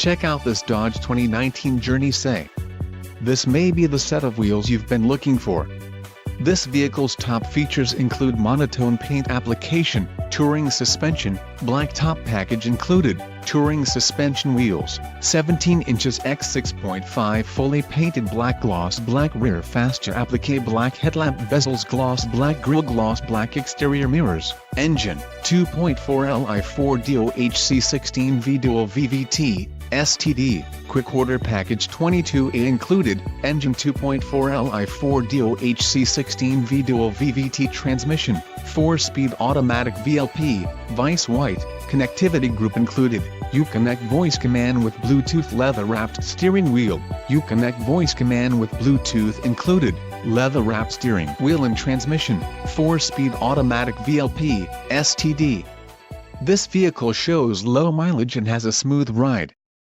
Check out this Dodge 2019 Journey Say. This may be the set of wheels you've been looking for. This vehicle's top features include monotone paint application, touring suspension, black top package included, touring suspension wheels, 17 inches x 6.5 fully painted black gloss black rear fascia applique black headlamp bezels gloss black grille gloss black exterior mirrors, engine, 2.4 Li 4 DOHC 16V dual VVT, STD, quick order package 22A included, engine 2.4 Li 4 DOHC 16V dual VVT transmission, 4-speed automatic VLP, Vice White, connectivity group included, Uconnect voice command with Bluetooth leather-wrapped steering wheel, Uconnect voice command with Bluetooth included, leather-wrapped steering wheel and transmission, 4-speed automatic VLP, STD. This vehicle shows low mileage and has a smooth ride.